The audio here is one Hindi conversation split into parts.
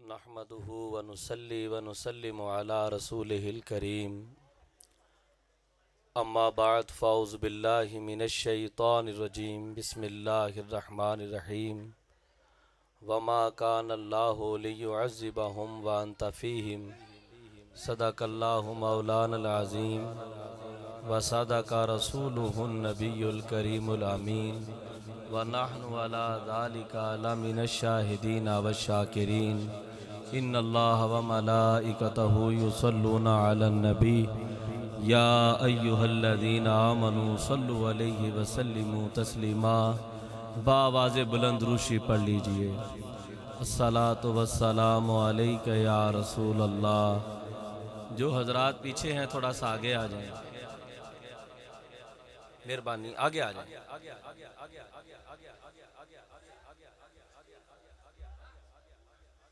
नहमदुहु व नुसल्ली व नुसल्लिमु अला रसूलिहिल करीम। अम्मा बाद फ़ौज़ु बिल्लाहि मिनश शैतानिर रजीम। बिस्मिल्लाहिर रहमानिर रहीम। वमा कानल्लाहु लियुअज़्ज़िबहुम व अंत फ़ीहिम। सदक़ल्लाहु मौलानल अज़ीम व सदक़ रसूलुहुन नबियुल करीमुल अमीन व नहनु अला ज़ालिका लमिनश शाहिदीन व शाकिरीन। इन्नल्लाह व मलाइकतहु युसल्लूना अलन नबी या अय्युहल्लज़ीना आमनू सल्लु अलैहि व सल्लिमू तस्लीमा। बावाज़े बुलंद रूशी पढ़ लीजिए। अस्सलातु वस्सलामु अलैका या रसूल अल्लाह। जो हजरात पीछे हैं थोड़ा सा आगे आ जाएं, मेहरबानी आगे आ जाएं।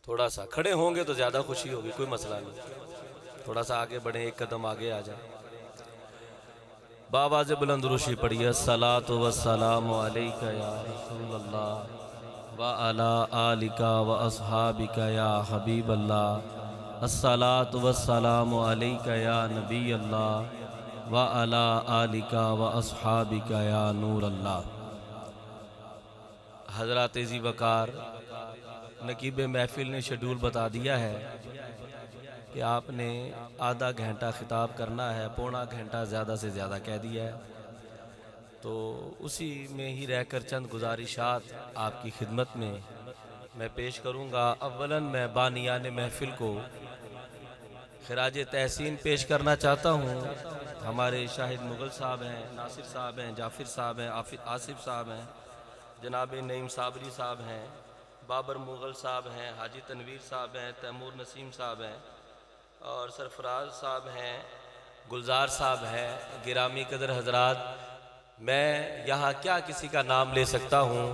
थोड़ा सा खड़े होंगे तो ज्यादा खुशी होगी, कोई मसला नहीं। थोड़ा सा आगे बढ़े, एक कदम आगे आ जाए। बाबा से बुलंद रूशी पढ़िए। अस्सलातु वस्सलामु अलैका या रसूल अल्लाह व अला आलिका व अस्हाबिका या हबीब अल्लाह। अस्सलातु वस्सलामु अलैका या नबी अल्लाह व अला आलिका व अस्हाबिका या नूर अल्लाह। हज़रात ज़ी वकार नकीब महफिल ने शेड्यूल बता दिया है कि आपने आधा घंटा ख़िताब करना है, पौना घंटा ज़्यादा से ज़्यादा कह दिया है, तो उसी में ही रहकर चंद गुजारिशात आपकी खिदमत में मैं पेश करूँगा। अव्वलन मैं बानियान महफिल को खिराज तहसीन पेश करना चाहता हूँ। हमारे शाहिद मुग़ल साहब हैं, नासिर साहब हैं, जाफ़िर साहब हैं, आसिफ साहब हैं, जनाब नईम साबरी साहब हैं, बाबर मुग़ल साहब हैं, हाजी तनवीर साहब हैं, तैमूर नसीम साहब हैं और सरफराज साहब हैं, गुलजार साहब हैं। गिरामी कदर हजरात, मैं यहाँ क्या किसी का नाम ले सकता हूँ।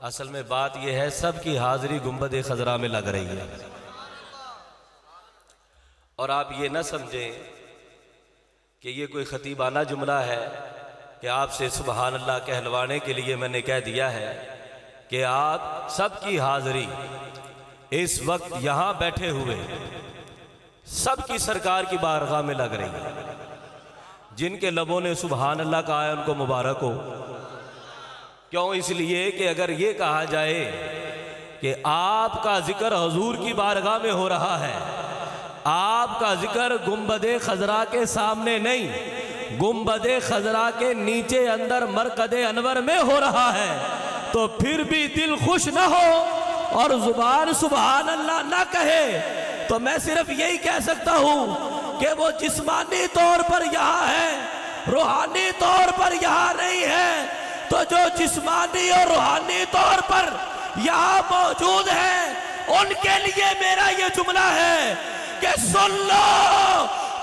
असल में बात यह है, सब की हाज़िरी गुंबद खजरा में लग रही है। और आप ये न समझें कि ये कोई खतीबाना जुमला है कि आपसे सुबहान अल्लाह कहलवाने के लिए मैंने कह दिया है कि आप सबकी हाज़िरी इस वक्त यहाँ बैठे हुए सबकी सरकार की बारगाह में लग रही है। जिनके लबों ने सुबहान अल्लाह कहा है उनको मुबारक हो। क्यों? इसलिए कि अगर ये कहा जाए कि आपका जिक्र हुजूर की बारगाह में हो रहा है, आपका जिक्र गुंबदे खजरा के सामने नहीं, गुंबदे खजरा के नीचे अंदर मरकदे अनवर में हो रहा है, तो फिर भी दिल खुश ना हो और जुबान सुबहान अल्लाह ना कहे, तो मैं सिर्फ यही कह सकता हूं कि वो जिस्मानी तौर पर यहाँ है, रूहानी तौर पर यहाँ नहीं है। तो जो जिस्मानी और रूहानी तौर पर यहाँ मौजूद है उनके लिए मेरा ये जुमला है कि सुन लो,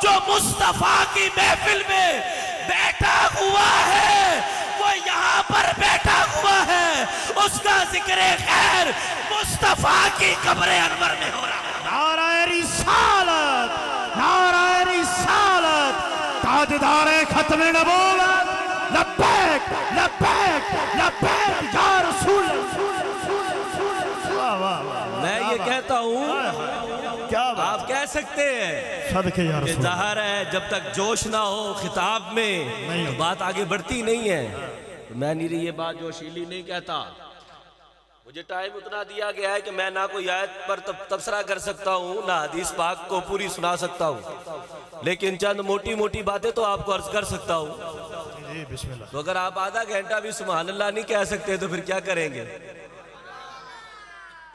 जो मुस्तफा की महफिल में बैठा हुआ है वो यहाँ पर बैठा हुआ है, उसका जिक्र खैर मुस्तफा की कब्र अनवर में हो रहा है। नाराए रिसालत, नाराए रिसालत, ताजदारे खत्म नबूवत, लब्बैक लब्बैक लब्बैक या रसूल। वाह वाह वाह। मैं ये कहता हूँ, क्या आप कह सकते हैं सदके या कि रसूल। ज़ाहिर है जब तक जोश ना हो खिताब में नहीं। तो बात आगे बढ़ती नहीं है। तो मैं नहीं ये बात जोशीली नहीं कहता। मुझे टाइम उतना दिया गया है कि मैं ना कोई आयत पर तबसरा कर सकता हूँ, ना हदीस पाक को पूरी सुना सकता हूँ, लेकिन चंद मोटी मोटी बातें तो आपको अर्ज कर सकता हूँ। जी बिस्मिल्लाह। तो अगर आप आधा घंटा भी सुभान अल्लाह नहीं कह सकते तो फिर क्या करेंगे?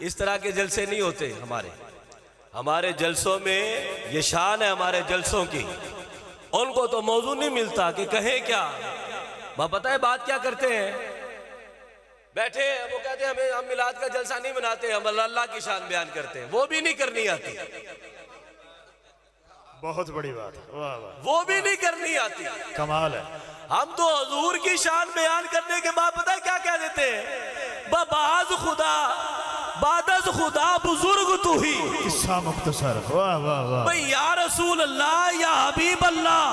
इस तरह के जलसे नहीं होते हमारे जलसों में ये शान है हमारे जलसों की। उनको तो मौजू नहीं मिलता कि कहें क्या। वह पता है बात क्या करते हैं? बैठे वो कहते हैं हमें हम मिलाद का जलसा नहीं मनाते, हम अल्लाह की शान बयान करते हैं। वो भी नहीं करनी आती, बहुत बड़ी बात है। वाह वाह, वो भी नहीं करनी आती। कमाल है। हम तो हुजूर की शान बयान करने के बाद पता है क्या कह देते हैं? बाज खुदा बादज खुदा बुजुर्ग तू ही। किस्सा मुख्तसर। वाह वाह वाह। भाई या रसूल अल्लाह या हबीब अल्लाह,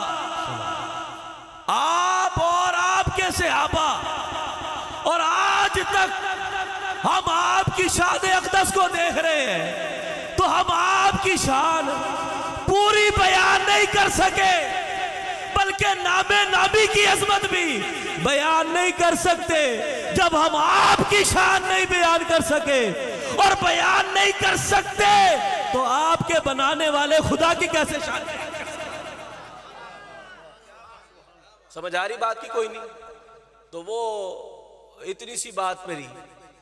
आप और आपके सहाबा और आज तक हम आपकी शान अक़दस को देख रहे हैं, तो आपकी शान पूरी बयान नहीं कर सके, बल्कि नामे नाबी की अजमत भी बयान नहीं कर सकते। जब हम आपकी शान नहीं बयान कर सके और बयान नहीं कर सकते, तो आपके बनाने वाले खुदा की कैसे शान बयान कर सकते? समझ आ रही बात की कोई नहीं? तो वो इतनी सी बात मेरी,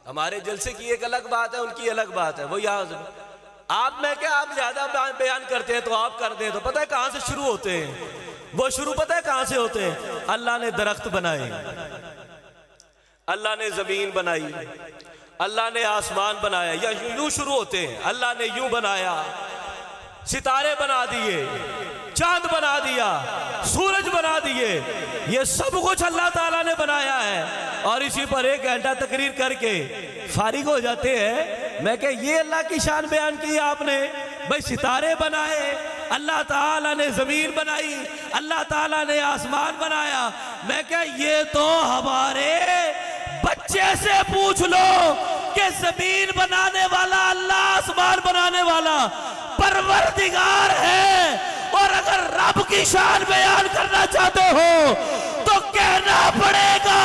हमारे जलसे की एक अलग बात है, उनकी अलग बात है। वो यहाँ आप में क्या, आप ज्यादा बयान करते हैं तो आप कर दें, तो पता है कहां से शुरू होते हैं? वो शुरू पता है कहां से होते हैं? अल्लाह ने दरख्त बनाए, अल्लाह ने जमीन बनाई, अल्लाह ने आसमान बनाया, या यूं शुरू होते हैं। अल्लाह ने यूं बनाया, सितारे बना दिए, चांद बना दिया, सूरज बना दिए, ये सब कुछ अल्लाह ताला ने बनाया है। और इसी पर 1 घंटा तकरीर करके फारिग हो जाते हैं। मैं कह ये अल्लाह की शान बयान की आपने? भाई सितारे बनाए, अल्लाह ताला ने जमीन बनाई, अल्लाह ताला ने आसमान बनाया। मैं कह ये तो हमारे बच्चे से पूछ लो कि जमीन बनाने वाला अल्लाह, आसमान बनाने वाला परवरदिगार है। और अगर रब की शान बयान करना चाहते हो तो कहना पड़ेगा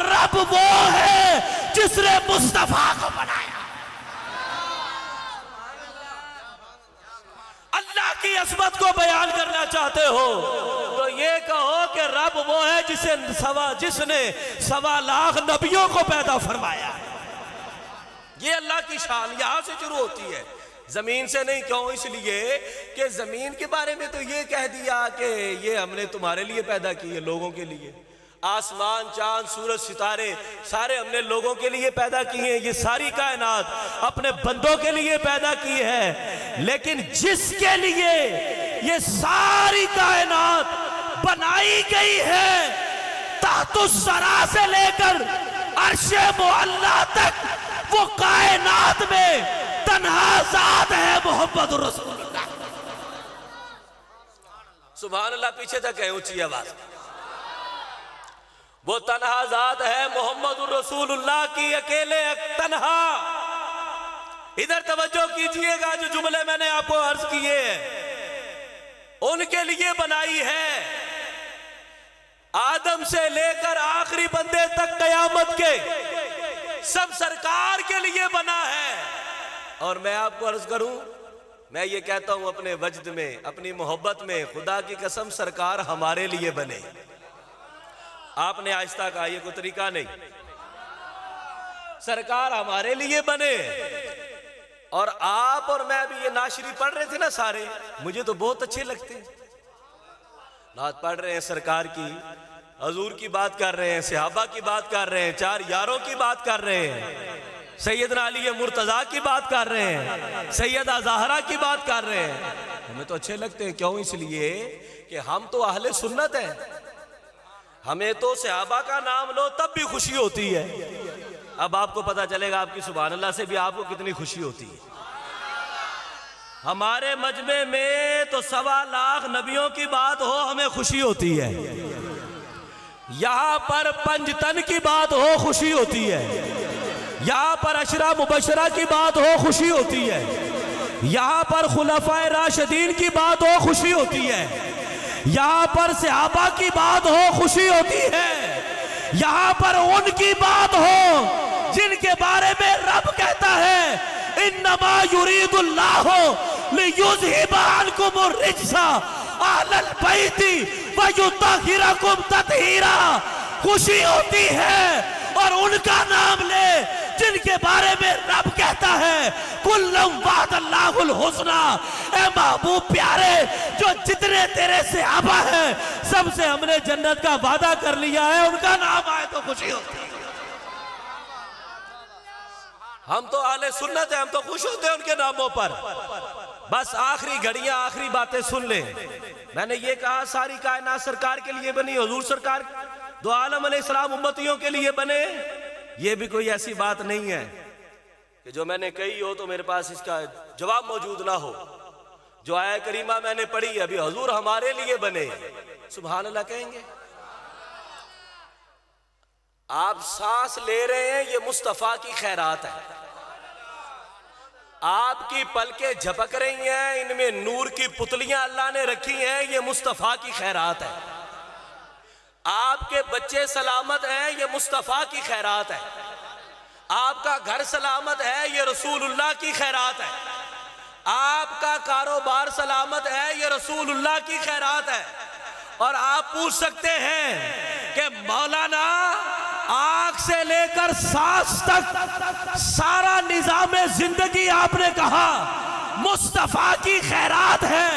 रब वो है जिसने मुस्तफा को बनाया। अल्लाह की अज़मत को बयान करना चाहते हो तो ये कहो कि रब वो है जिसने 1.25 लाख नबियों को पैदा फरमाया। ये अल्लाह की शान यहां से शुरू होती है, जमीन से नहीं। क्यों? इसलिए कि जमीन के बारे में तो ये कह दिया कि ये हमने तुम्हारे लिए पैदा की है, लोगों के लिए। आसमान, चांद, सूरज, सितारे सारे हमने लोगों के लिए पैदा किए हैं। ये सारी कायनात अपने बंदों के लिए पैदा की है। लेकिन जिसके लिए ये सारी कायनात बनाई गई है, तातुस्सरा से लेकर अर्शे मुअल्ला तक, वो कायनात में तन्हा ज़ात है मोहम्मद रसूलुल्लाह। सुभान अल्लाह, पीछे तक है ऊंची आवाज। वो तन्हा ज़ात है मोहम्मद रसूलुल्लाह की, अकेले तन्हा। इधर तवज्जो कीजिएगा, जो जुमले मैंने आपको अर्ज किए हैं उनके लिए बनाई है। आदम से लेकर आखिरी बंदे तक कयामत के सब सरकार के लिए बना है। और मैं आपको अर्ज करूं, मैं ये कहता हूं अपने वजद में, अपनी मोहब्बत में, खुदा की कसम सरकार हमारे लिए बने। आपने आहिस्ता कहा, ये कोई तरीका नहीं। सरकार हमारे लिए बने। और आप और मैं भी ये नाशरी पढ़ रहे थे ना सारे, मुझे तो बहुत अच्छे लगते हैं। नात पढ़ रहे हैं सरकार की, हजूर की बात कर रहे हैं, सहाबा की बात कर रहे हैं, 4 यारों की बात कर रहे हैं, सैयदना अली मुर्तजा की बात कर रहे हैं, सैयदा ज़हरा की बात कर रहे हैं। हमें तो अच्छे लगते हैं। क्यों? इसलिए कि हम तो अहले सुन्नत हैं। हमें तो सहाबा का नाम लो तब भी खुशी होती है। अब आपको पता चलेगा आपकी सुभान अल्लाह से भी आपको कितनी खुशी होती है। हमारे मजमे में तो 1.25 लाख नबियों की बात हो, हमें खुशी होती है। यहां पर पंजतन की बात हो, खुशी होती है। यहां पर अशरा मुबशरा की बात हो, खुशी होती है। यहां पर खुलफाए राशिदीन की बात हो, खुशी होती है। यहां पर सहाबा की बात हो, खुशी होती है। यहां पर उनकी बात हो जिनके बारे में रब कहता है इन्नमा युरीदुल्लाहु लियुज़हिबा अन्कुम रिज्सा अहलल बैति व युतहिरकुम तत्हीरा। खुशी होती है। और उनका नाम ले जिनके बारे में रब कहता है कुल्लुम वादल्लाहुल हुस्ना। ए महबूब प्यारे, जो जितने तेरे सहाबा हैं सबसे हमने जन्नत का वादा कर लिया है, उनका नाम आए तो खुशी होती है। हम तो आले सुन्नत है, हम तो खुश होते हैं उनके नामों पर। बस आखिरी घड़ियां, आखिरी बातें सुन ले। मैंने ये कहा सारी कायनात सरकार के लिए बनी, हुजूर सरकार दो आलम अलैहिस्सलाम उम्मतियों के लिए बने। ये भी कोई ऐसी बात नहीं है कि जो मैंने कही हो तो मेरे पास इसका जवाब मौजूद ना हो। जो आया करीमा मैंने पढ़ी, अभी हुजूर हमारे लिए बने। सुभान अल्लाह कहेंगे। आप सांस ले रहे हैं, ये मुस्तफा की खैरात है। आपकी पलकें झपक रही हैं, इनमें नूर की पुतलियां अल्लाह ने रखी हैं, ये मुस्तफ़ा की खैरात है। आपके बच्चे सलामत हैं, ये मुस्तफ़ा की खैरात है। आपका घर सलामत है, ये रसूलुल्लाह की खैरात है। आपका कारोबार सलामत है, ये रसूलुल्लाह की खैरात है। और आप पूछ सकते हैं कि मौलाना आँख से लेकर सांस तक सारा निजाम जिंदगी आपने कहा मुस्तफा की खैरात है,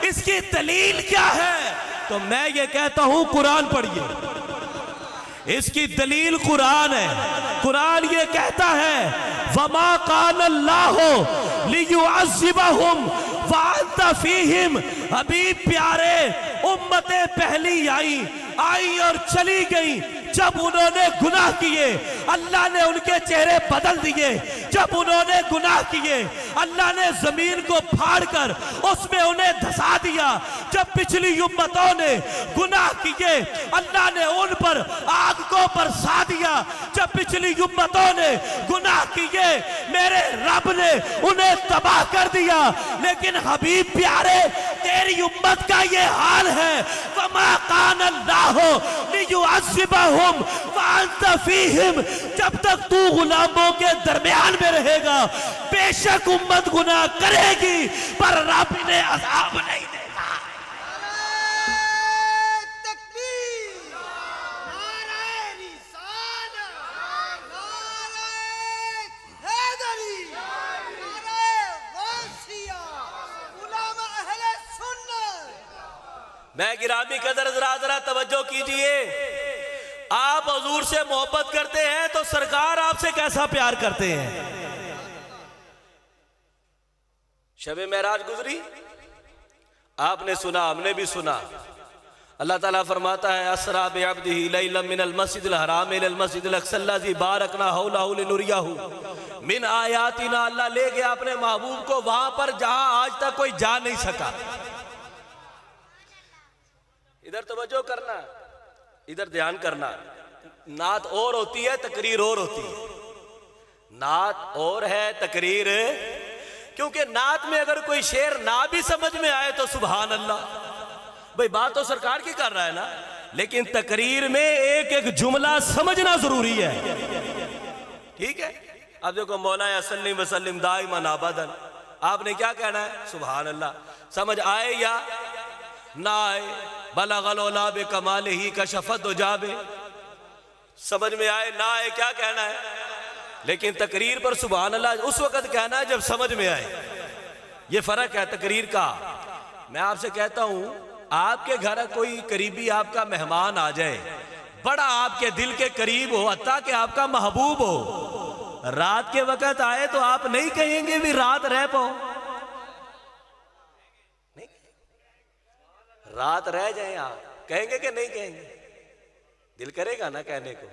इसकी दलील क्या है? तो मैं ये कहता हूं कुरान पढ़िए, इसकी दलील कुरान है। कुरान ये कहता है वमा कान अल्लाहु लियुअज़्ज़िबहुम व अंत फीहिम। हबीब प्यारे, उम्मतें पहली आई और चली गई। जब उन्होंने गुनाह किए अल्लाह ने उनके चेहरे बदल दिए। जब उन्होंने गुनाह किए अल्लाह ने जमीन को फाड़कर उसमें उन्हें धंसा दिया। जब पिछली उम्मतों ने गुनाह किए अल्लाह ने उन पर आग को बरसा दिया। जब पिछली उम्मतों ने गुनाह किए मेरे रब ने उन्हें तबाह कर दिया। लेकिन हबीब प्यारे, तेरी उम्मत का ये हाल है, वमा कान अल्लाहु लियुअज़्ज़िबहुम व अंत फीहिम। जब तक तू गुलामों के दरमियान में रहेगा बेशक उम्मत गुनाह करेगी पर रब ने अज़ाब नहीं देगा। मैं गिरामी कदर जरा तवज्जो कीजिए। आप हुजूर से मोहब्बत करते हैं तो सरकार आपसे कैसा प्यार करते हैं। शब मेराज गुजरी, आपने सुना, हमने भी सुना। अल्लाह ताला फरमाता है असरा बिअब्दिही लैलन मिनल मस्जिदिल हराम इलल मस्जिदिल अक़सल लज़ी बारकना हौलहु लिनुरियहु मिन आयातिना। अल्लाह ले गया अपने महबूब को वहां पर जहां आज तक कोई जा नहीं सका। इधर तवज्जो करना, इधर ध्यान करना। नात और होती है, तकरीर और होती है। नात और है, तकरीर, क्योंकि नात में अगर कोई शेर ना भी समझ में आए तो सुभान अल्लाह, भाई बात तो सरकार की कर रहा है ना। लेकिन तकरीर में एक एक जुमला समझना जरूरी है। ठीक है, अब देखो मौला सल्लिम वसल्लिम दाइमन अबदन, आपने क्या कहना है? सुभान अल्लाह। समझ आए या ना आए, बलगल बे कमाले ही कशफत हो जाबे, समझ में आए ना आए क्या कहना है। लेकिन तकरीर पर सुभान अल्लाह उस वक्त कहना है जब समझ में आए। ये फर्क है तकरीर का। मैं आपसे कहता हूं, आपके घर कोई करीबी आपका मेहमान आ जाए, बड़ा आपके दिल के करीब हो, हत्ता कि आपका महबूब हो, रात के वक्त आए तो आप नहीं कहेंगे भी रात रह पाओ, रात रह जाए, आप कहेंगे कि नहीं कहेंगे? दिल करेगा ना कहने को।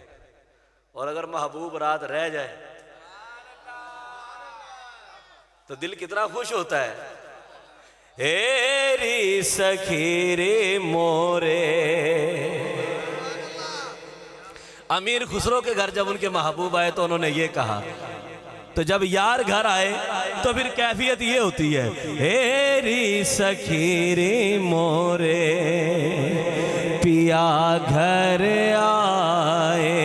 और अगर महबूब रात रह जाए तो दिल कितना खुश होता है। हेरी सखी रे मोरे। अमीर खुसरो के घर जब उनके महबूब आए तो उन्होंने ये कहा, तो जब यार घर आए तो फिर कैफियत ये होती है, हेरी सखी रे मोरे पिया घर आए,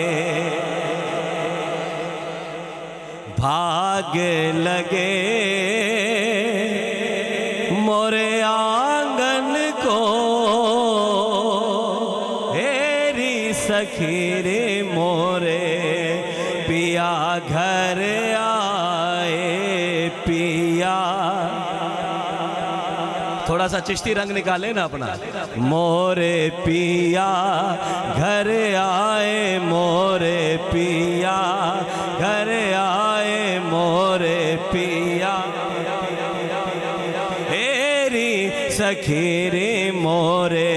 भाग लगे मोरे आंगन को, हेरी सखी रे मोरे पिया घर आए, पिया। थोड़ा सा चिश्ती रंग निकाले ना अपना। मोरे पिया घर आए, मोरे पिया घर आए, मोरे पिया, हेरी सखी रे मोरे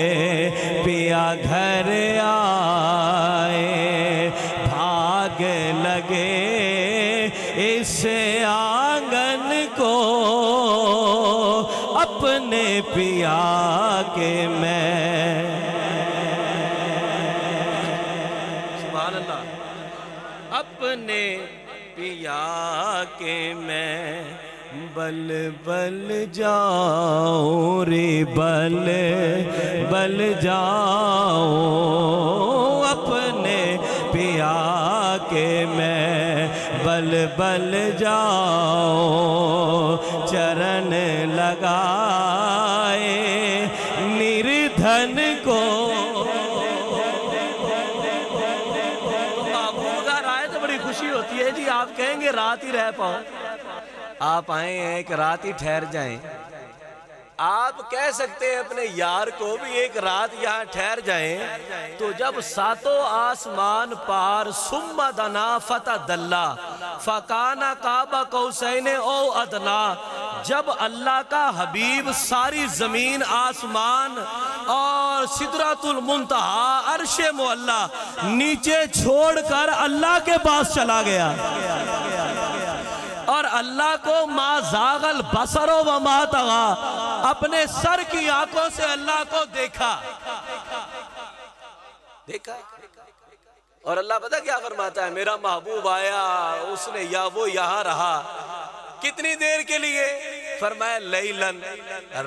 पिया घर आए, भाग लगे इस आंगन को अपने पिया के मैं। सुभान अल्लाह। अपने पिया के मैं बल बल जाओ रे बल बल जाओ अपने पिया के मैं बल बल जाओ चरण लगाए निर्धन को। बाबू उधर आए तो बड़ी खुशी होती है जी। आप कहेंगे रात ही रह पाओ, आप आए हैं एक रात ही ठहर जाएं। आप कह सकते हैं अपने यार को भी एक रात यहाँ ठहर जाएं। तो जब सातों आसमान पार सुम्मा दना फता दल्ला फकाना काबा कौसैन ओ अदना, जब अल्लाह का हबीब सारी जमीन आसमान और सिदरातुल मुंतहा अर्शे मुअल्ला नीचे छोड़कर अल्लाह के पास चला गया और अल्लाह को मा जागल बसरो व मा तगा, अपने सर की आंखों से अल्लाह को देखा। और अल्लाह पता क्या फरमाता है, मेरा महबूब आया उसने या वो यहाँ रहा कितनी देर के लिए, फरमाया लैलन,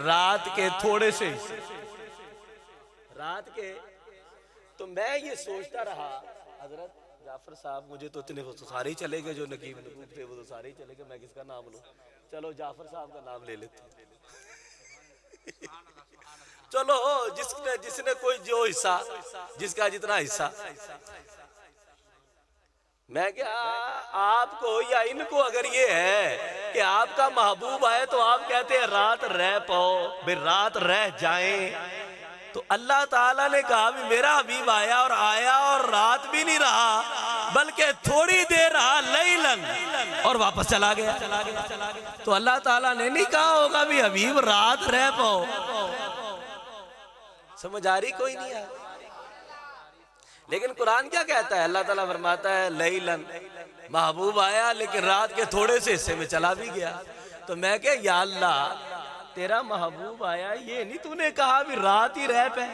रात के थोड़े से रात के। तो मैं ये सोचता रहा हजरत जाफर साहब मुझे तो इतने वो तो सारे ही चले गए, जो नकीब नकूब थे वो तो सारे ही चले गए, मैं किसका नाम लूं? चलो जाफर साहब का नाम ले लेते चलो जिसने कोई जो हिस्सा, जिसका जितना हिस्सा। मैं क्या आपको या इनको अगर ये है कि आपका महबूब आए तो आप कहते हैं रात रह पाओ, भाई रात रह जाएं, तो अल्लाह ताला ने कहा भी मेरा हबीब आया और रात भी नहीं रहा बल्कि थोड़ी देर रहा लैलन और वापस चला गया। तो अल्लाह ताला ने नहीं कहा होगा भी हबीब रात रह पाओ। समझ आ रही कोई नहीं है? लेकिन कुरान क्या कहता है? अल्लाह ताला फरमाता है लैलन, महबूब आया लेकिन रात के थोड़े से हिस्से में चला भी गया। तो मैं क्या या अल्लाह तेरा महबूब आया, ये नहीं तूने कहा भी रात ही रह पे,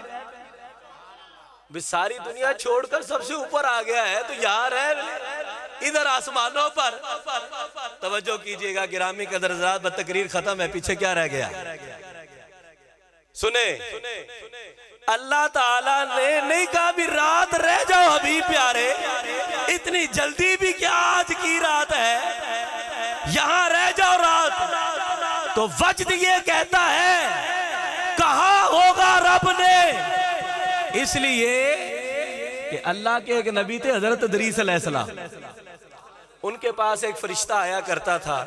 भी सारी दुनिया छोड़कर सबसे ऊपर आ गया है तो यहाँ रह इधर आसमानों पर। तवज्जो कीजिएगा गिरामी कदर हज़रात, बतकरीर खत्म है, पीछे क्या रह गया सुने। अल्लाह ताला ने नहीं कहा भी रात रह जाओ हबीब प्यारे, इतनी जल्दी भी क्या आज की रात है, यहाँ रह जाओ रात। तो वजद ये कहता है कहा होगा रब ने, इसलिए कि अल्लाह के एक नबी थे हजरत इदरीस अलैहिस्सलाम, उनके पास एक फरिश्ता आया करता था।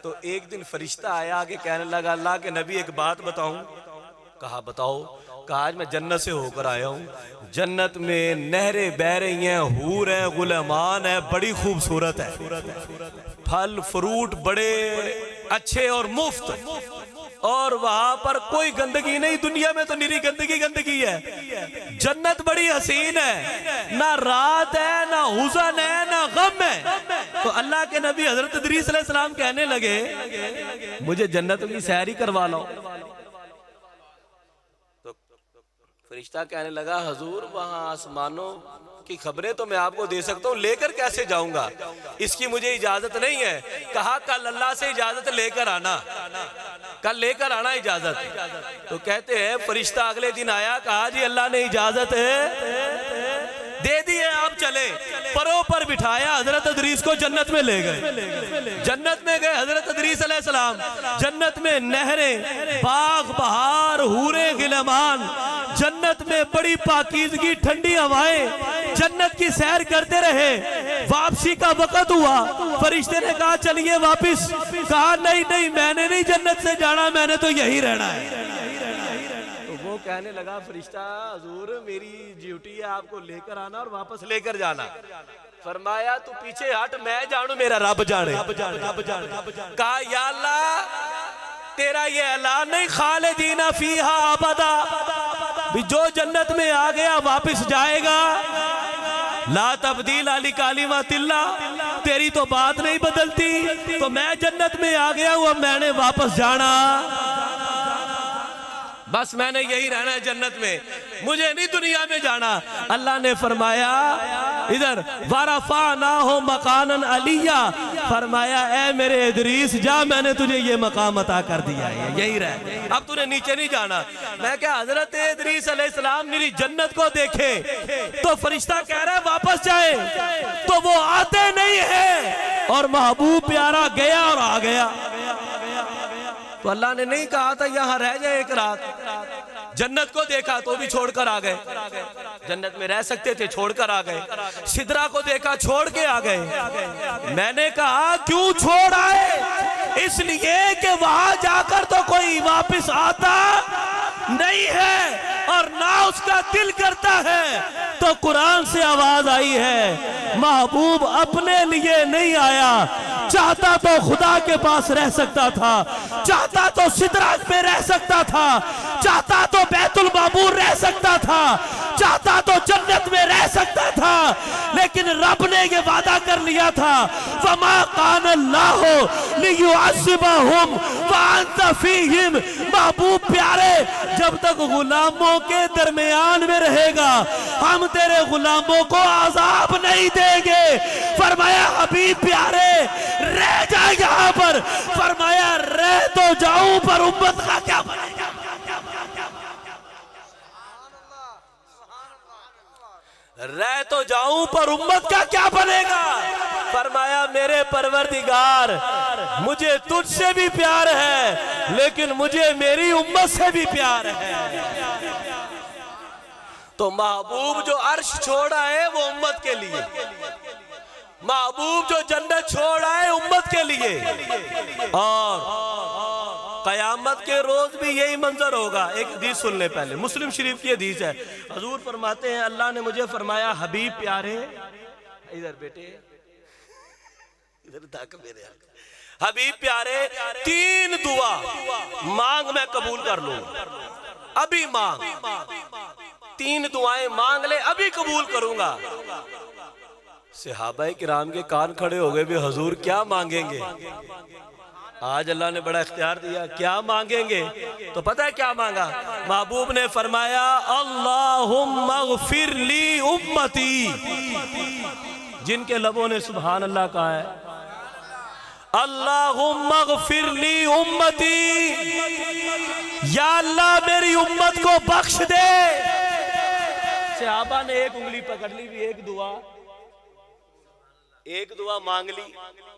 तो एक दिन फरिश्ता आया कि कहने लगा अल्लाह के नबी एक बात बताऊं। कहा बताओ। कहा आज मैं जन्नत से होकर आया हूँ, जन्नत में नहरें बह रही हैं, हूर है, गुलमान है, बड़ी खूबसूरत है, फल फ्रूट बड़े अच्छे और मुफ्त, और वहां पर कोई गंदगी नहीं। दुनिया में तो निरी गंदगी है। जन्नत बड़ी हसीन है, ना रात है, ना हुज़न है, ना गम है। तो अल्लाह के नबी हजरत इदरीस अलैहिस्सलाम कहने लगे मुझे जन्नत की सैर ही करवा लो। तो फरिश्ता कहने लगा हजूर वहां आसमानों की खबरें तो मैं आपको दे सकता हूँ, लेकर कैसे जाऊंगा, इसकी मुझे इजाजत नहीं है। कहा कल अल्लाह से इजाजत लेकर आना, कल लेकर आना इजाजत। तो कहते हैं फरिश्ता अगले दिन आया, कहा जी अल्लाह ने इजाजत दे दी है, आप चले। परों पर बिठाया, हजरत इदरीस को जन्नत में ले गए। जन्नत में गए हजरत इदरीस अलैहिस्सलाम, जन्नत में नहरें, बाग बहार, हूरे गिलमान, जन्नत में बड़ी पाकीज़गी, ठंडी हवाएं, जन्नत की सैर करते रहे। वापसी का वक्त हुआ, फरिश्ते ने कहा चलिए वापिस। कहा नहीं नहीं मैंने नहीं जन्नत से जाना, मैंने तो यही रहना है। तो वो कहने लगा फरिश्ता हुजूर मेरी ड्यूटी है आपको लेकर आना और वापस लेकर जाना। फरमाया तू पीछे हट, मैं जानू मेरा रब जाने। कहा या अल्लाह तेरा ये ऐलान नहीं खालिदीना फीहा अबदा, भी जो जन्नत में आ गया वापस जाएगा, ला तब्दील अली कालिमातिल्लाह, तेरी तो बात नहीं बदलती। तो मैं जन्नत में आ गया हूं, अब मैंने वापस जाना, बस मैंने यही रहना है जन्नत में, मुझे नहीं दुनिया में जाना। अल्लाह ने फरमाया इधर वरफा ना हो मकानन अलिया, फरमाया ए मेरे इदरीस जा, मैंने तुझे ये मकाम अता कर दिया है, यही रह, अब तूने नीचे नहीं जाना। मैं क्या हजरत इदरीस अलैहिस्सलाम मेरी जन्नत को देखे तो फरिश्ता कह रहा है वापस जाए, तो वो आते नहीं है और महबूब प्यारा गया और आ गया। तो अल्लाह ने नहीं कहा था यहां रह जाए एक रात। जन्नत को देखा तो भी छोड़कर आ गए, जन्नत में रह सकते थे छोड़कर आ गए। सिदरा को देखा छोड़ के आ गए। मैंने कहा क्यों छोड़ आए? इसलिए कि वहां जाकर तो कोई वापस आता नहीं है और ना उसका दिल करता है। तो कुरान से आवाज आई है महबूब अपने लिए नहीं आया, चाहता तो खुदा के पास रह सकता था, चाहता तो सिदरात पे रह सकता था, चाहता तो बैतुल मामूर रह सकता था, चाहता तो जन्नत में रह सकता था, लेकिन रब ने ये वादा कर लिया था वमा कान अल्लाहु लियुअज़्ज़िबहुम व अंत फीहिम। महबूब प्यारे जब तक गुलामों के दरमियान में रहेगा हम तेरे गुलामों को आजाब नहीं देंगे। फरमाया हबीब प्यारे रह जा यहाँ पर, फरमाया रह तो जाऊं पर उम्मत का क्या बनेगा? रह तो जाऊं पर उम्मत का क्या बनेगा? फरमाया मेरे परवरदिगार मुझे तुझसे भी प्यार है, लेकिन मुझे मेरी उम्मत से भी प्यार है। तो महबूब जो अर्श छोड़ा है वो उम्मत के लिए, महबूब जो जन्नत छोड़ा है उम्मत के लिए। और कयामत के रोज भी यही मंजर होगा। एक हदीस सुन ले पहले, मुस्लिम शरीफ की हदीस है। हजूर फरमाते हैं अल्लाह ने मुझे फरमाया हबीब प्यारे, इधर बेटे इधर तक मेरे हबीब प्यारे, 3 दुआ मांग मैं कबूल कर लूंगा, अभी मांग, 3 दुआएं मांग ले अभी कबूल करूंगा। सहाबाए किराम के कान खड़े हो गए भी हजूर क्या मांगेंगे? आज अल्लाह ने बड़ा इख्तियार दिया, क्या मांगेंगे? तो पता है क्या मांगा? महबूब ने फरमाया अल्लाहुम्मा ग़फिर ली उम्मती। जिनके लबों ने सुभान अल्लाह कहा है, अल्लाहुम्मा ग़फिर ली उम्मती, या अल्लाह मेरी उम्मत को बख्श दे। सहाबा ने एक उंगली पकड़ ली भी, एक दुआ मांग ली।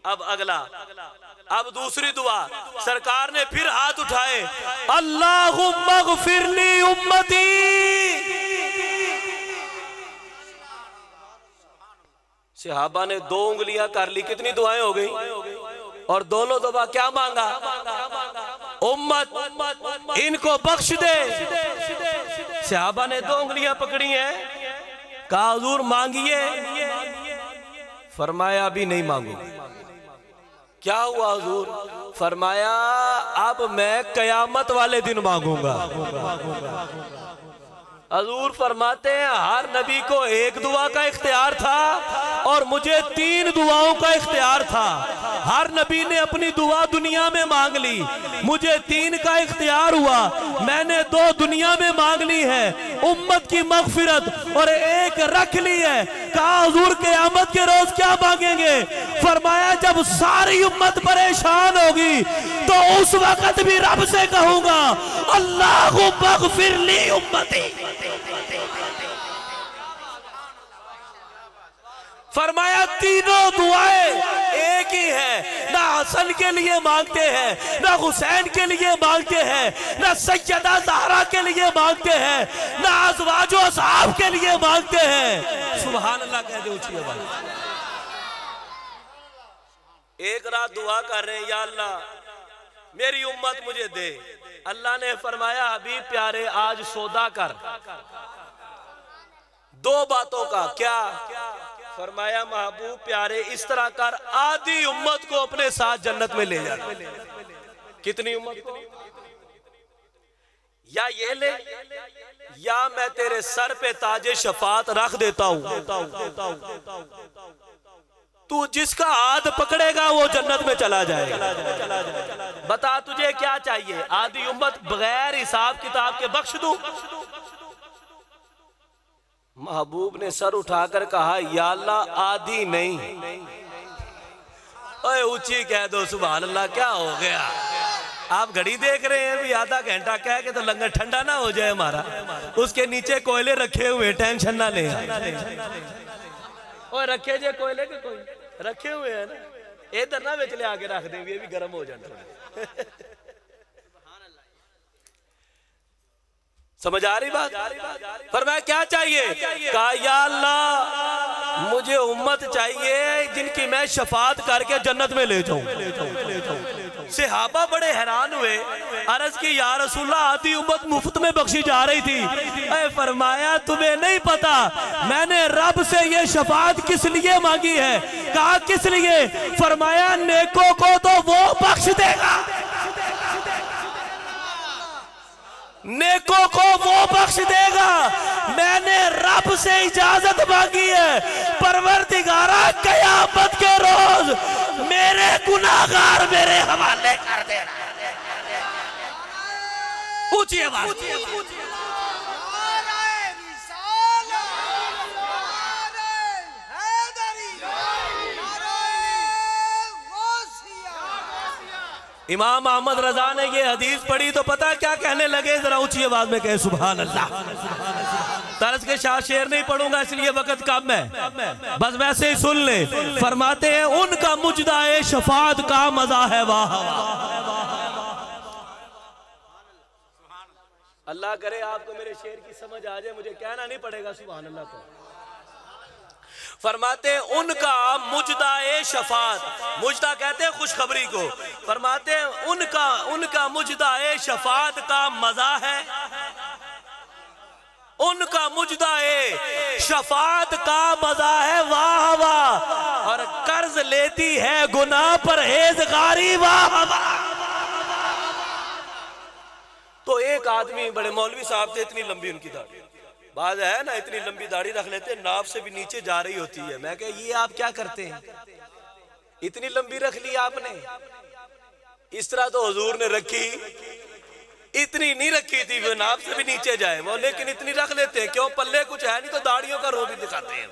अब अगला, अब दूसरी दुआ, सरकार ने फिर हाथ उठाए, अल्लाहुम्मा ग़फिर ली उम्मती। सहाबा ने 2 उंगलियां कर ली, कितनी दुआएं हो गई? और दोनों दफा क्या मांगा? उम्मत इनको बख्श दे। सहाबा ने 2 उंगलियां पकड़ी हैं, कहा हुजूर मांगिए। फरमाया अभी नहीं मांगू। क्या हुआ हुजूर? फरमाया अब मैं कयामत वाले दिन मांगूंगा। हजूर फरमाते हैं हर नबी को 1 दुआ का इख्तियार था और मुझे 3 दुआओं का इख्तियार था। हर नबी ने अपनी दुआ दुनिया में मांग ली, मुझे 3 का इख्तियार हुआ, मैंने 2 दुनिया में मांग ली है, उम्मत की मगफिरत, और 1 रख ली है। कहा हुजूर क़यामत के रोज क्या मांगेंगे? फरमाया जब सारी उम्मत परेशान होगी तो उस वक्त भी रब से कहूंगा अल्लाहुम्मा ग़फिर ली उम्मती। फरमाया तीनों दुआएं एक ही है, ना हसन के लिए मांगते हैं, ना हुसैन के लिए मांगते हैं, ना सैयदा ज़हरा के लिए मांगते हैं, ना अज़वाजो असहाब के लिए मांगते हैं। सुभान अल्लाह कह दे ऊंची आवाज। एक रात दुआ कर रहे हैं या अल्लाह मेरी उम्मत मुझे दे। अल्लाह ने फरमाया हबीब प्यारे आज सौदा कर 2 बातों का। क्या? फरमाया महबूब प्यारे इस तरह कर आधी उम्मत को अपने साथ जन्नत में ले जा। कितनी उम्मत को? या ये ले या मैं तेरे सर पे ताजे शफात रख देता हूं, तू जिसका हाथ पकड़ेगा वो जन्नत में चला जाएगा। बता तुझे क्या चाहिए? आधी उम्मत बगैर हिसाब किताब के बख्श दूं? महबूब ने सर उठाकर कहा या अल्लाह आधी नहीं ओए ऊंची कह दो सुभान अल्लाह। क्या हो गया? आप घड़ी देख रहे हैं भी आधा घंटा कह के तो लंगर ठंडा ना हो जाए हमारा। उसके नीचे कोयले रखे हुए, टेंशन ना ले। और रखे जे कोयले के कोई रखे हुए हैं ना, इधर ना बेच ले आके रख देंगे, ये भी गर्म हो जाए। समझ आ रही बात? पर मैं क्या चाहिए? कहा या अल्लाह मुझे उम्मत चाहिए जिनकी मैं शफात करके जन्नत में ले जाऊं। सहाबा बड़े हैरान हुए, अर्ज की या रसूलल्लाह आधी उम्मत मुफ्त में बख्शी जा रही थी। ऐ फरमाया तुम्हें नहीं पता मैंने रब से ये शफात किस लिए मांगी है? कहा किस लिए? फरमाया नेकों को तो वो बख्श देगा, नेकों को वो बख्श देगा। मैंने रब से इजाजत मांगी है, परवरदिगारा कयामत के रोज मेरे गुनाहगार मेरे हवाले कर देना। ऊंची आवाज। इमाम अहमद रजा ने ये हदीस पढ़ी तो पता क्या कहने लगे? जरा ऊंची आवाज में कहे सुभान अल्लाह। तर्ज के शाह शेर नहीं पढ़ूंगा इसलिए वक्त कम है, बस वैसे ही सुन ले। फरमाते हैं उनका मुजदाए शफात का मजा है वाह। अल्लाह करे आपको मेरे शेर की समझ आ जाए, मुझे कहना नहीं पड़ेगा सुभान अल्लाह को। फरमाते उनका मुजदाए शफात, मुजदा कहते हैं खुशखबरी को। फरमाते उनका मुजदाए शफात का मजा है, उनका मुजदाए शफात का मजा है वाह वाह। और कर्ज लेती है गुनाह परहेजगारी वाह वाह। तो एक आदमी बड़े मौलवी साहब थे, इतनी लंबी उनकी दाढ़ी, बात है ना इतनी लंबी दाढ़ी रख लेते, नाप से भी नीचे जा रही होती है। मैं कह ये आप क्या करते हैं, इतनी लंबी रख ली आपने? इस तरह तो हुजूर ने रखी, इतनी नहीं रखी थी वो नाप से भी नीचे जाए वो, लेकिन इतनी रख लेते हैं। क्यों? पल्ले कुछ है नहीं तो दाढ़ियों का रो भी दिखाते हैं।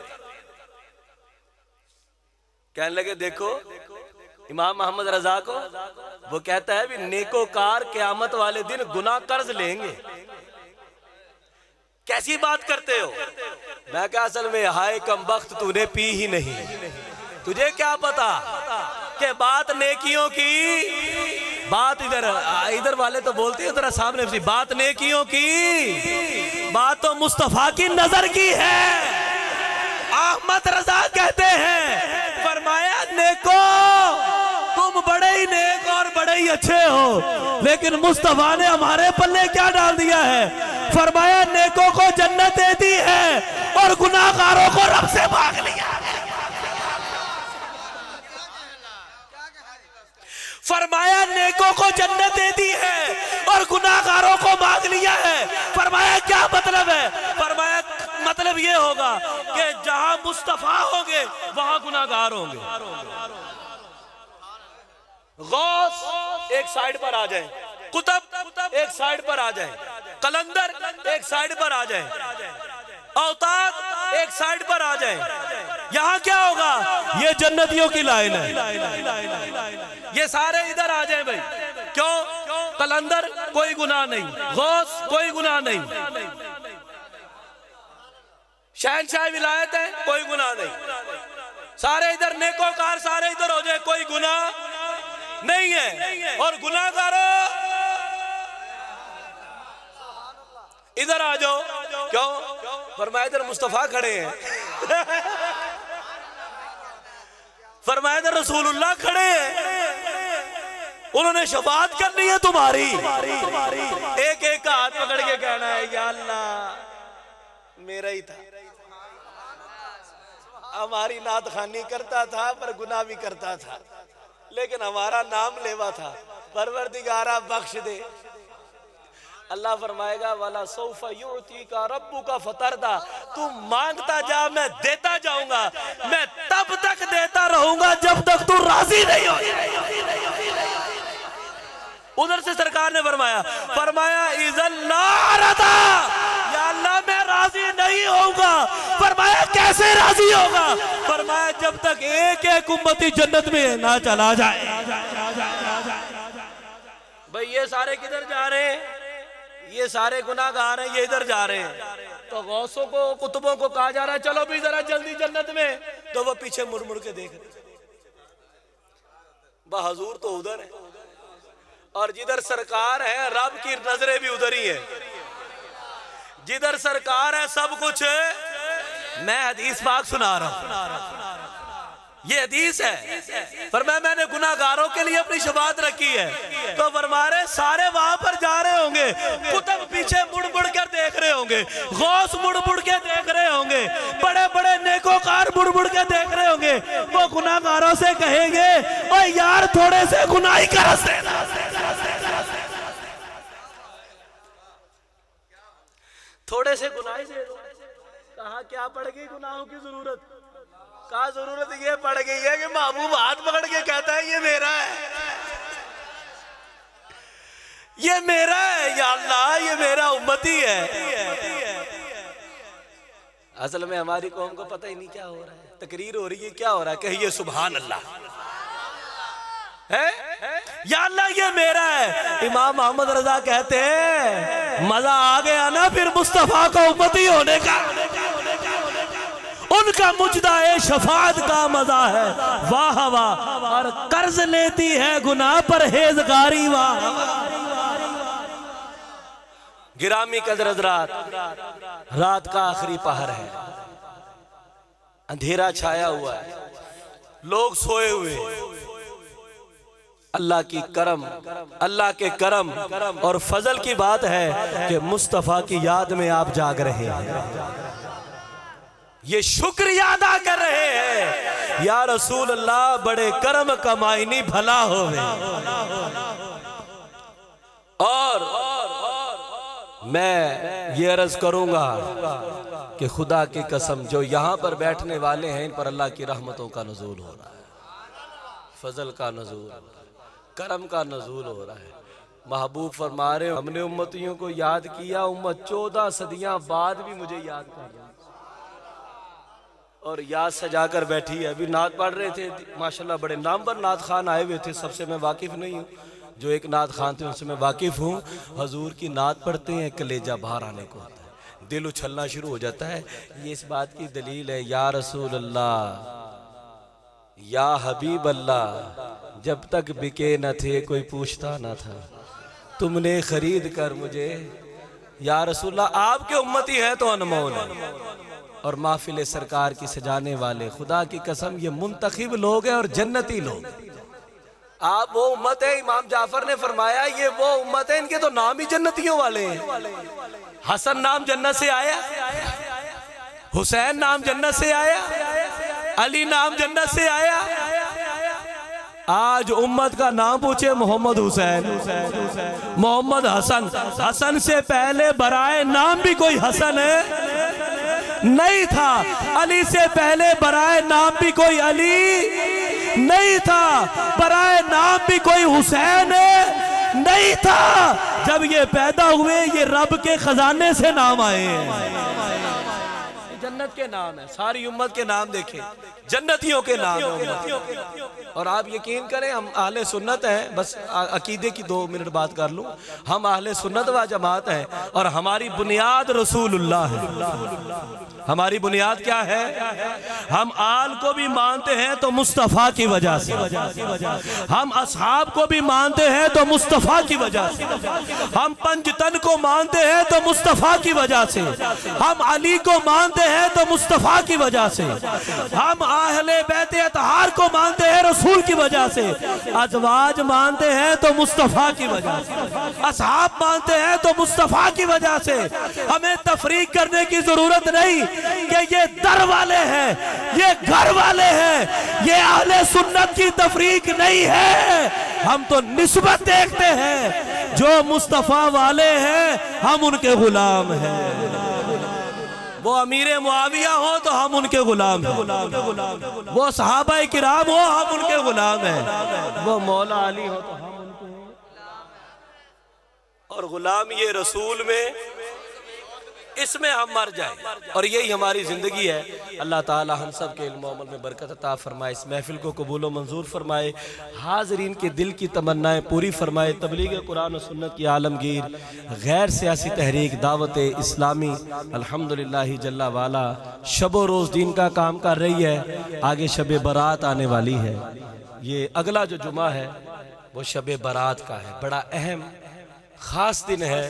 कहने लगे देखो इमाम मोहम्मद रजा को, वो कहता है भी नेकोकार क़यामत वाले दिन गुनाह कर्ज लेंगे। कैसी बात करते हो? मैं क्या असल में हाय कम बख्त तूने पी ही नहीं, तुझे क्या पता कि बात नेकियों की, बात इधर वाले तो बोलते हैं जरा सामने से, बात नेकियों की, बात तो मुस्तफा की नजर की है। अहमद रजा कहते हैं फरमाया नेको तुम बड़े ही नेक और बड़े ही अच्छे हो, लेकिन मुस्तफा ने हमारे पल्ले क्या डाल दिया है? फरमाया नेकों को जन्नत दे दी है और गुनाहगारों को रब से भाग लिया है। फरमाया नेकों को जन्नत दे दी है और गुनाहगारों को भाग लिया है। फरमाया क्या मतलब है? फरमाया मतलब ये होगा कि जहां मुस्तफा होंगे वहां गुनाहगार होंगे। गौस एक साइड पर आ जाए, कुतुब एक साइड पर आ जाए, कलंदर एक साइड पर आ जाए, औताद एक साइड पर आ जाए। यहां क्या होगा? ये जन्नतियों की लाइन है, ये सारे इधर आ जाए भाई। क्यों? कलंदर कोई गुनाह नहीं, गौस कोई गुनाह नहीं, शहनशाह विलायत है कोई गुनाह नहीं, सारे इधर नेकोकार सारे इधर हो जाए, कोई गुनाह नहीं है। और गुनाहगारों इधर आ जाओ। क्यों? फरमाया इधर मुस्तफा खड़े हैं, फरमाया इधर रसूलुल्लाह खड़े हैं, उन्होंने शफाअत करनी है तुम्हारी। एक एक का हाथ पकड़ के कहना है या अल्लाह मेरा ही था, हमारी नात खानी करता था पर गुनाह भी करता था, लेकिन हमारा नाम लेवा था, परवरदिगारा बख्श दे। अल्लाह फरमाएगा वाला सौफा युती का रब्बू का फतरदा, तू मांगता जा मैं देता जाऊंगा, मैं तब तक देता रहूंगा जब तक तू राजी नहीं हो। उधर से सरकार ने फरमाया इज़न ला रदा, या अल्लाह मैं राजी नहीं होगा। फरमाया कैसे राजी होगा? फरमाया जब तक एक एक उम्मती जन्नत में ना चला जाए। भाई ये सारे किधर जा रहे हैं? ये सारे गुनाहगार हैं, ये इधर जा रहे हैं। तो गौसों को, कुतुबों को कहा जा रहा है चलो भी जरा जल्दी जन्नत में, तो वो पीछे मुड़ मुड़ के देख रहे। बहाजूर तो उधर है, और जिधर सरकार है रब की नजरें भी उधर ही है। जिधर सरकार है सब कुछ है। मैं हदीस पाक सुना रहा हूं, ये हदीस है। फरमाया मैंने गुनाहगारों के लिए अपनी शफाअत रखी है। तो फरमा रहे सारे वहां पर जा रहे होंगे, कुतुब पीछे मुड़ मुड़ कर देख रहे होंगे, गौस मुड़ मुड़ के देख रहे होंगे, बड़े बड़े नेकोकार मुड़ मुड़ के देख रहे होंगे। वो गुनाहगारों से कहेंगे ओ यार थोड़े से गुनाही कर देना, थोड़े से गुनाही दे दो। कहा क्या पड़ गई गुनाहों की जरूरत? कहा जरूरत ये पड़ गई है कि महबूब हाथ पकड़ के कहता है ये मेरा है, ये मेरा है या अल्लाह, ये मेरा उम्मती है। असल में हमारी कौम को पता ही नहीं क्या हो रहा है। तकरीर हो रही है, क्या हो रहा है? कहिए सुभान अल्लाह है या अल्लाह ये मेरा है। इमाम मोहम्मद रजा कहते हैं मजा आ गया ना फिर मुस्तफा का उम्मती होने का। उनका मुजदा शफाअत का मजा है, वाह वाह। और कर्ज लेती है गुनाह पर हेजगारी, वाह। गिरामी कदर हज़रात, रात का आखिरी पहर है, अंधेरा छाया हुआ है, लोग सोए हुए। अल्लाह की करम, अल्लाह के करम और फजल की बात है कि मुस्तफा की याद में आप जाग रहे हैं, ये शुक्रिया अदा कर रहे हैं। या रसूल अल्लाह बड़े करम कमाईनी भला होवे। और मैं ये अर्ज करूंगा कि खुदा की कसम जो यहाँ पर बैठने वाले हैं इन पर अल्लाह की रहमतों का नुज़ूल हो रहा है, फजल का नुज़ूल, करम का नुज़ूल हो रहा है। महबूब फरमा रहे हमने उम्मतियों को याद किया, उम्मत 14 सदियां बाद भी मुझे याद कर रही और याद सजा कर बैठी है। अभी नात पढ़ रहे थे माशाल्लाह, बड़े नामवर नात खान आए हुए थे, सबसे मैं वाकिफ नहीं हूँ। जो एक नात खान थे उनसे मैं वाकिफ हूँ। हजूर की नात पढ़ते हैं कलेजा बाहर आने को होता है, दिल उछलना शुरू हो जाता है। ये इस बात की दलील है या रसूल अल्लाह या हबीब अल्लाह, जब तक बिके न थे कोई पूछता न था, तुमने खरीद कर मुझे। या रसूल अल्लाह आपके उम्मती है तो अनमोल है, और महफिल सरकार की सजाने वाले खुदा की कसम ये मुंतखिब लोग हैं और जन्नती लोग। आप वो उम्मत है, इमाम जाफर ने फरमाया ये वो उम्मत है इनके तो नाम ही जन्नतियों वाले हैं। हसन नाम जन्नत से आया, हुसैन नाम जन्नत से आया, अली नाम जन्नत से आया। आज उम्मत का नाम पूछे मोहम्मद हुसैन, मोहम्मद हसन, हसन से पहले बराए नाम भी कोई हसन है नहीं था, अली से पहले बराए नाम भी कोई अली नहीं था, बराए नाम भी कोई हुसैन नहीं था। जब ये पैदा हुए ये रब के खजाने से नाम आए हैं। जन्नत के नाम है, सारी उम्मत के नाम देखें, जन्नतियों के नाम है। और आप यकीन करें हम अहले सुन्नत हैं, बस अकीदे की 2 मिनट बात कर लूं, हम अहले सुन्नत व जमात हैं और हमारी बुनियाद रसूलुल्लाह है। हमारी बुनियाद क्या है? हम आल को भी मानते हैं तो मुस्तफ़ा की वजह से, हम असहाब को भी मानते हैं तो मुस्तफ़ा की वजह से, हम पंजतन को मानते हैं तो मुस्तफ़ा की वजह से, हम अली को मानते हैं तो मुस्तफ़ा की वजह से, हम अहले बैत अतहार को मानते हैं रसूल की वजह से, अज़वाज मानते हैं तो मुस्तफ़ा की वजह से, असहाब मानते हैं तो मुस्तफ़ा की वजह से। हमें तफरीक करने की जरूरत नहीं कि ये दर वाले हैं, ये घर वाले हैं, ये अहले सुन्नत की तफरीक नहीं है। हम तो निस्बत देखते हैं, जो मुस्तफ़ा वाले हैं हम उनके गुलाम हैं। वो अमीर मुआविया हो तो हम उनके गुलाम हैं, वो सहाबा किराम हो हम उनके गुलाम हैं, वो मौला अली हो तो हम उनके हैं। और गुलाम ये रसूल में इसमें हम मर जाए और यही हमारी ज़िंदगी है। अल्लाह ताला हम सब के इल्म अमल में बरकत अता फरमाए, इस महफिल को कबूल व मंजूर फरमाए, हाज़रीन के दिल की तमन्नाएं पूरी फरमाए, तबलीग कुरान और सुन्नत की आलमगीर गैर सियासी तहरीक दावत इस्लामी अल्हम्दुलिल्लाह जल्ला वाला शबो रोज़ दीन का काम कर रही है। आगे शब बारात आने वाली है, ये अगला जो जुमा है वो शब बारात का है, बड़ा अहम ख़ास दिन है।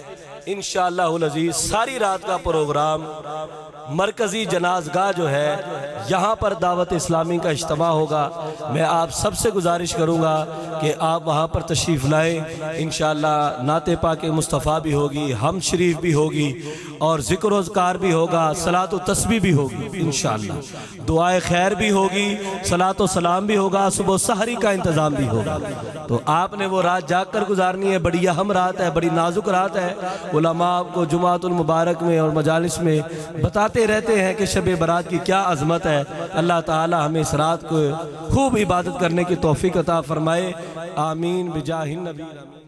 इंशाअल्लाहुल अज़ीज़ सारी रात का प्रोग्राम मरकज़ी जनाज़गाह जो है यहाँ पर दावत इस्लामी का इज्तिमा होगा। मैं आप सबसे गुजारिश करूँगा कि आप वहाँ पर तशरीफ़ लाएँ। इंशाअल्लाह नाते पाके मुस्तफ़ा भी होगी, हम शरीफ भी होगी और ज़िक्र अज़कार भी होगा, सलात व तस्बीह भी होगी इंशाअल्लाह, दुआए खैर भी होगी, सलात व सलाम भी होगा, सुबह सहरी का इंतज़ाम भी होगा। तो आपने वो रात जाग कर गुजारनी है, बड़ी अहम रात है, बड़ी नाजुक रात है। उलमा आपको जुमातुल मुबारक में और मजालिस में बताते रहते हैं कि शब बारात की क्या अज़मत है। अल्लाह ताला हमें इस रात को खूब इबादत करने की तौफीक अता फरमाए। आमीन बिजाहिन नबी।